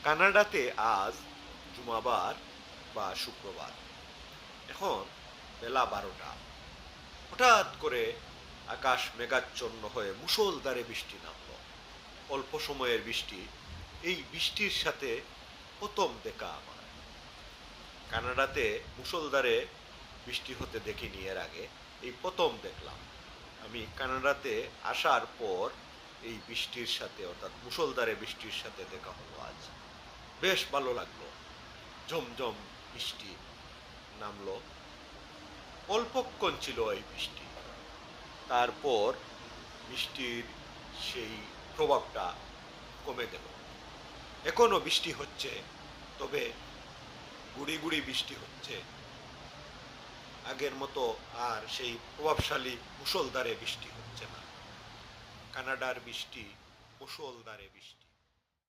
কানাডাতে আজ জুমাবার বা শুক্রবার। এখন বেলা 12টা। হঠাৎ করে আকাশ মেঘাচ্ছন্ন হয়ে মুষলধারে বৃষ্টি নামলো। অল্প সময়ের বৃষ্টি। এই বৃষ্টির সাথে প্রথম দেখা আমার। কানাডাতে মুষলধারে বৃষ্টি হতে দেখিনি এর আগে। এই প্রথম দেখলাম। আমি কানাডাতে আসার পর এই বৃষ্টির সাথে অর্থাৎ মুষলধারে বৃষ্টির সাথে দেখা হলো আজ। বেশ ভালো লাগলো। ঝমঝম বৃষ্টি নামলো। অল্পক্ষণ ছিল এই বৃষ্টি। তারপর বৃষ্টির সেই প্রভাবটা কমে গেল। এখনো বৃষ্টি হচ্ছে, তবে গুড়ি গুড়ি বৃষ্টি হচ্ছে। আগের মতো আর সেই প্রভাবশালী মুষলধারে বৃষ্টি হচ্ছে না। কানাডার বৃষ্টি মুষলধারে বৃষ্টি।